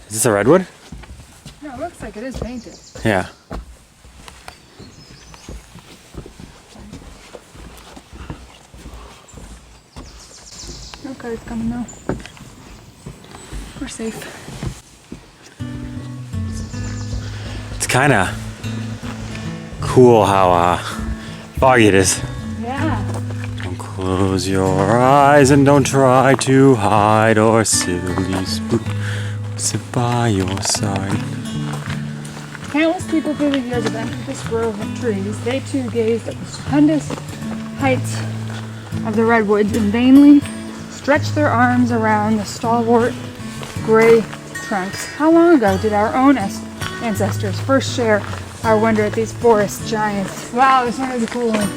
Is this a redwood? No, it looks like it is painted. Yeah. Okay, it's coming now. We're safe. It's kind of cool how foggy it is. Yeah. Don't close your eyes and don't try to hide or silly spook sit by your side. Countless people through the years have entered this grove of trees. They too gazed at the stupendous heights of the redwoods and vainly stretched their arms around the stalwart gray trunks. How long ago did our own ancestors first share our wonder at these forest giants? Wow, this one is a cool one.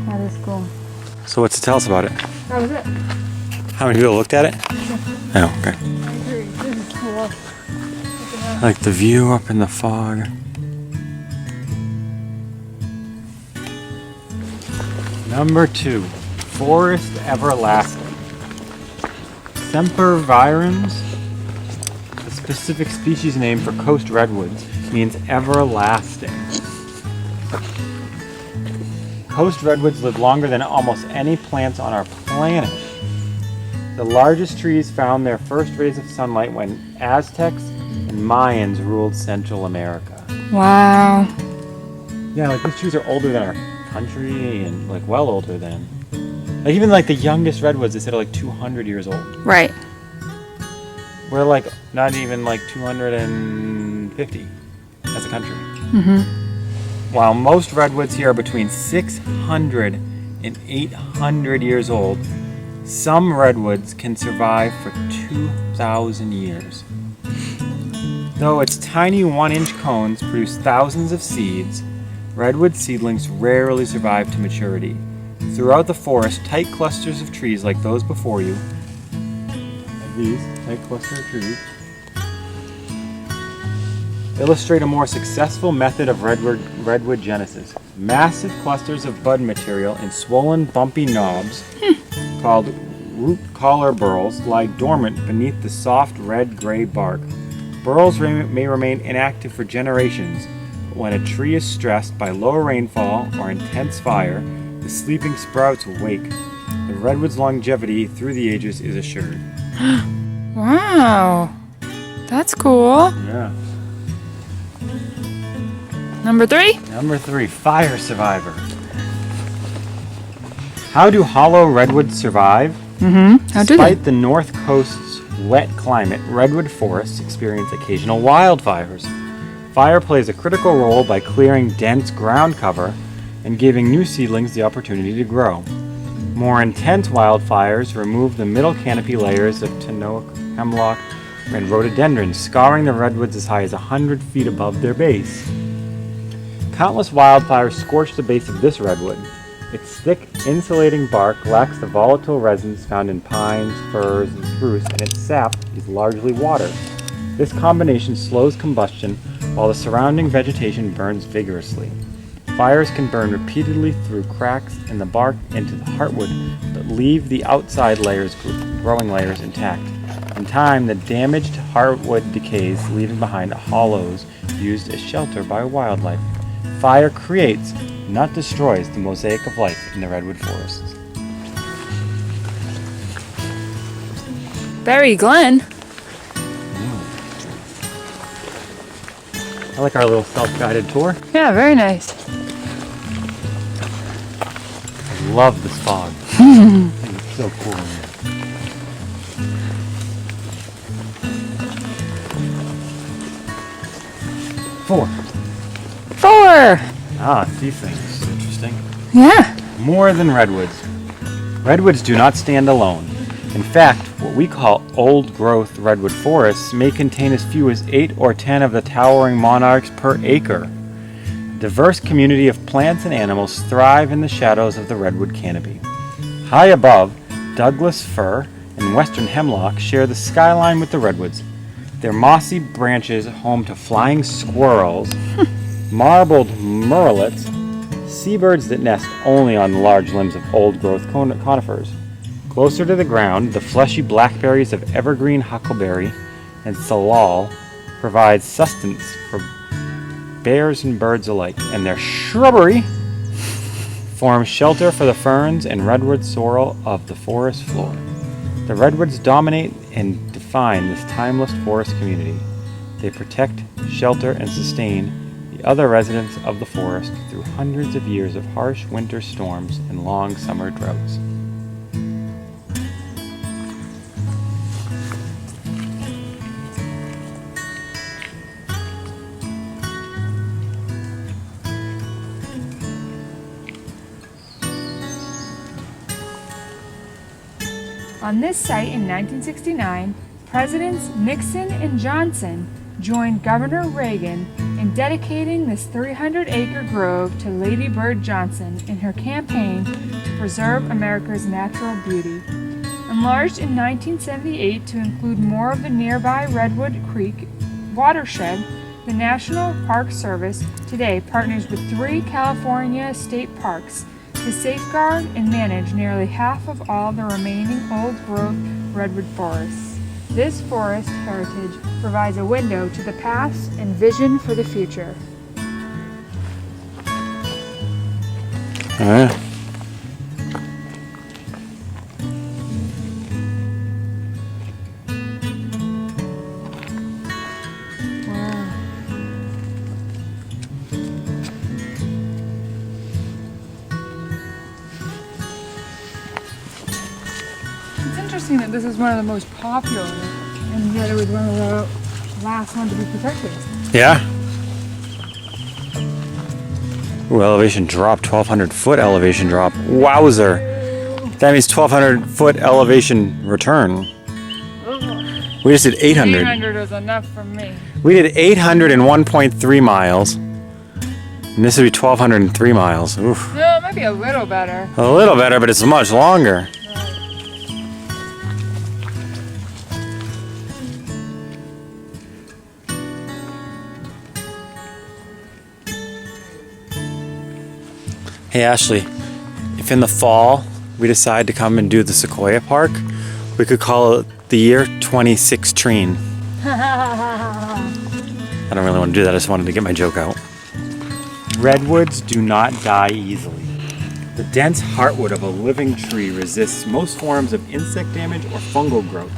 That is cool. So what's it tell us about it? That was it. How many people looked at it? Oh, okay. I agree. This is cool. I like the view up in the fog. Number 2, forest everlasting. Sempervirens, a specific species name for coast redwoods, means everlasting. Coast redwoods live longer than almost any plants on our planet. The largest trees found their first rays of sunlight when Aztecs and Mayans ruled Central America. Wow. Yeah, like these trees are older than our country and like well older than. Like even like the youngest redwoods, they said are like 200 years old. Right. We're like not even like 250 as a country. Mm-hmm. While most redwoods here are between 600 and 800 years old, some redwoods can survive for 2,000 years. Though its tiny 1-inch cones produce thousands of seeds, redwood seedlings rarely survive to maturity. Throughout the forest, tight clusters of trees like those before you, like these, tight cluster of trees, illustrate a more successful method of redwood genesis. Massive clusters of bud material in swollen, bumpy knobs, called root collar burls, lie dormant beneath the soft red-gray bark. Burls may remain inactive for generations. When a tree is stressed by low rainfall or intense fire, the sleeping sprouts wake. The redwood's longevity through the ages is assured. Wow. That's cool. Yeah. Number 3? Number 3, fire survivor. How do hollow redwoods survive? Mm-hmm. How do they? Despite the North Coast's wet climate, redwood forests experience occasional wildfires. Fire plays a critical role by clearing dense ground cover and giving new seedlings the opportunity to grow. More intense wildfires remove the middle canopy layers of teak, hemlock, and rhododendrons, scarring the redwoods as high as 100 feet above their base. Countless wildfires scorch the base of this redwood. Its thick, insulating bark lacks the volatile resins found in pines, firs, and spruce, and its sap is largely water. This combination slows combustion while the surrounding vegetation burns vigorously. Fires can burn repeatedly through cracks in the bark into the heartwood, but leave the outside growing layers intact. In time, the damaged heartwood decays, leaving behind hollows used as shelter by wildlife. Fire creates, not destroys, the mosaic of life in the redwood forests. Barry Glen. I like our little self-guided tour. Yeah, very nice. I love this fog. I think it's so cool in here. 4. 4. Ah, these things. Interesting. Yeah. More than redwoods. Redwoods do not stand alone. In fact, what we call old-growth redwood forests may contain as few as 8 or 10 of the towering monarchs per acre. A diverse community of plants and animals thrive in the shadows of the redwood canopy. High above, Douglas fir and western hemlock share the skyline with the redwoods. Their mossy branches home to flying squirrels marbled murrelets, seabirds that nest only on the large limbs of old-growth conifers. Closer to the ground, the fleshy blackberries of evergreen huckleberry and salal provide sustenance for bears and birds alike, and their shrubbery forms shelter for the ferns and redwood sorrel of the forest floor. The redwoods dominate and define this timeless forest community. They protect, shelter, and sustain the other residents of the forest through hundreds of years of harsh winter storms and long summer droughts. On this site in 1969, Presidents Nixon and Johnson joined Governor Reagan in dedicating this 300-acre grove to Lady Bird Johnson in her campaign to preserve America's natural beauty. Enlarged in 1978 to include more of the nearby Redwood Creek watershed, the National Park Service today partners with 3 California state parks to safeguard and manage nearly half of all the remaining old-growth redwood forests. This forest heritage provides a window to the past and vision for the future. Wow. It's interesting that this is one of the most popular, and yet it was one of the last ones to be protected. Yeah. Ooh, elevation drop, 1,200 foot elevation drop. Wowzer. That means 1,200 foot elevation return. We just did 800. 800 was enough for me. We did 800 in 1.3 miles. And this would be 1,203 miles. Oof. No, it might be a little better. A little better, but it's much longer. Hey Ashley, if in the fall we decide to come and do the Sequoia Park, we could call it the year 26 Treen. I don't really want to do that, I just wanted to get my joke out. Redwoods do not die easily. The dense heartwood of a living tree resists most forms of insect damage or fungal growth,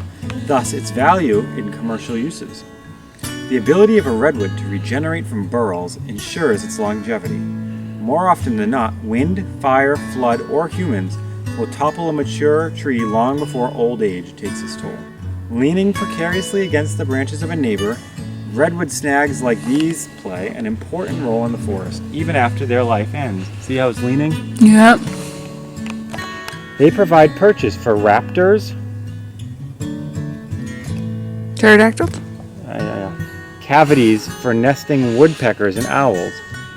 thus its value in commercial uses. The ability of a redwood to regenerate from burls ensures its longevity. More often than not, wind, fire, flood, or humans will topple a mature tree long before old age takes its toll. Leaning precariously against the branches of a neighbor, redwood snags like these play an important role in the forest, even after their life ends. See how it's leaning? Yep. They provide perches for raptors, Pterodactyl? cavities for nesting woodpeckers and owls,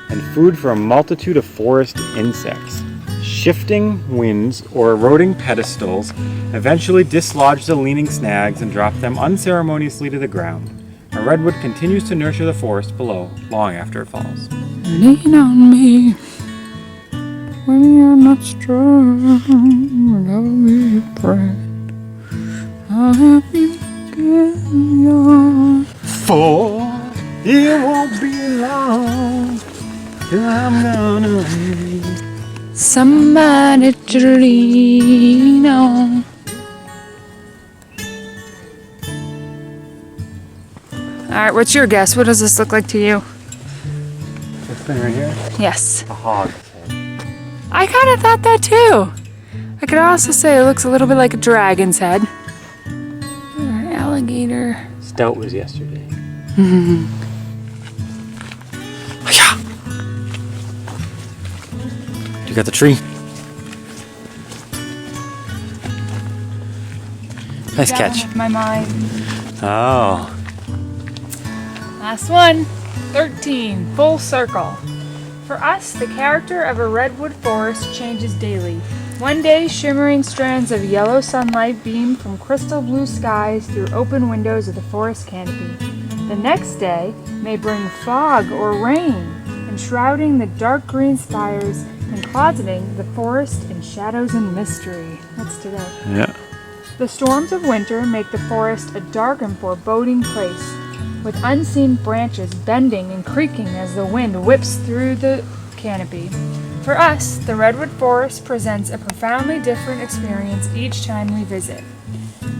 and food for a multitude of forest insects. Shifting winds or eroding pedestals eventually dislodge the leaning snags and drop them unceremoniously to the ground. A redwood continues to nurture the forest below long after it falls. Lean on me when you're not strong. I'll be a friend. I'll help you get young. For it won't be long till I'm gonna need Somebody to lean on. Alright, what's your guess? What does this look like to you? this thing right here. Yes. A hog. I kind of thought that too. I could also say it looks a little bit like a dragon's head. Or an alligator. Stout was yesterday. You got the tree. Nice catch. My mind. Oh. Last one. 13. Full circle. For us, the character of a redwood forest changes daily. One day, shimmering strands of yellow sunlight beam from crystal blue skies through open windows of the forest canopy. The next day may bring fog or rain, and enshrouding the dark green spires and closeting the forest in shadows and mystery. That's today. Yeah. The storms of winter make the forest a dark and foreboding place, with unseen branches bending and creaking as the wind whips through the canopy. For us, the redwood forest presents a profoundly different experience each time we visit.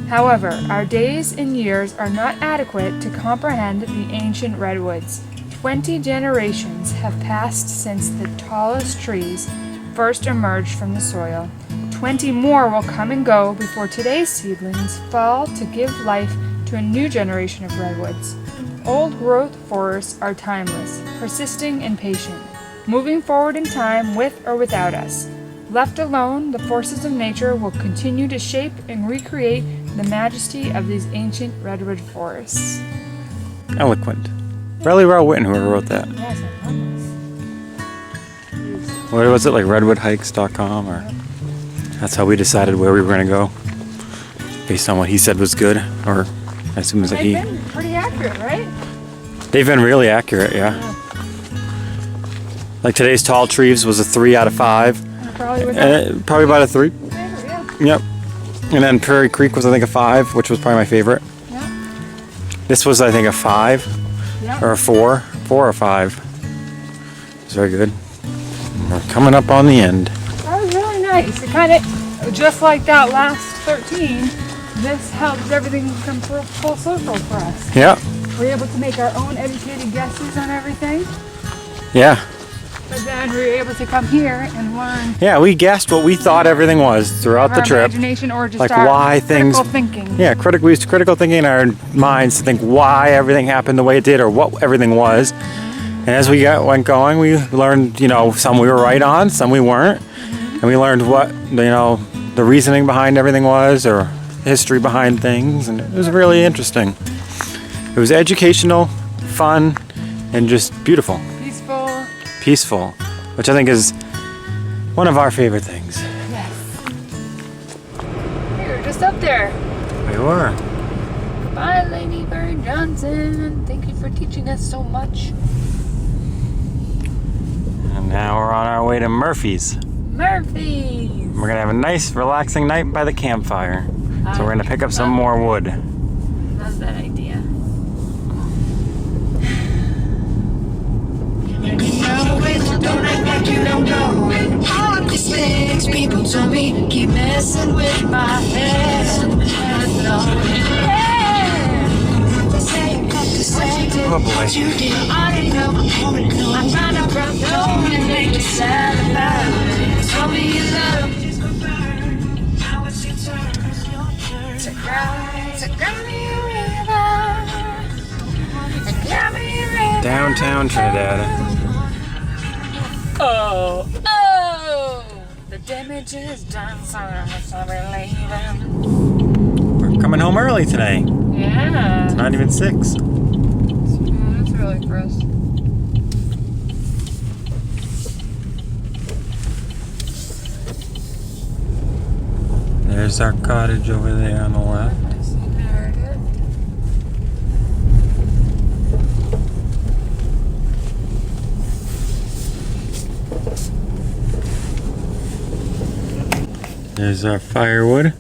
However, our days and years are not adequate to comprehend the ancient redwoods. 20 generations have passed since the tallest trees first emerged from the soil. 20 more will come and go before today's seedlings fall to give life to a new generation of redwoods. Old-growth forests are timeless, persisting and patient, moving forward in time with or without us. Left alone, the forces of nature will continue to shape and recreate the majesty of these ancient redwood forests. Eloquent. Really well written, whoever wrote that. Yes, I love this. What was it, like redwoodhikes.com? Or that's how we decided where we were going to go, based on what he said was good, or I assume it was a he. They've been pretty accurate, right? They've been really accurate, yeah. Like today's tall trees was a 3 out of 5. Probably about a 3. Yeah. Yep. And then Prairie Creek was, I think, a 5, which was probably my favorite. Yeah. This was, I think, a 5 Yeah. or a 4 or 5. It's very good. We're coming up on the end. That was really nice. It kind of, just like that last 13, this helps everything come full circle for us. Yeah. We're able to make our own educated guesses on everything, Yeah. but then we were able to come here and learn Yeah, we guessed what we thought everything was throughout the our trip. imagination or just Like our why things. critical thinking. Yeah, we used critical thinking in our minds to think why everything happened the way it did or what everything was. And as we went going, we learned, some we were right on, some we weren't. And we learned what, the reasoning behind everything was, or history behind things. And it was really interesting. It was educational, fun, and just beautiful. Peaceful, which I think is one of our favorite things. Yes. We were just up there. We were. Bye, Lady Bird Johnson. Thank you for teaching us so much. And now we're on our way to Murphy's. Murphy's. We're gonna have a nice, relaxing night by the campfire. So we're gonna pick up some more wood. Love that idea. Don't act like you don't know it. All of these things people told me keep messing with my head. Oh boy. You did already know. I found out from home and make you sad about it. Told me you love just go burn. Now it's your turn. To cry me a river. And cry me a river. Downtown Trinidad. Oh, the damage is done, so we're leaving. We're coming home early today. Yeah. It's not even 6. That's really gross. There's our cottage over there on the left. There it is. There's our firewood.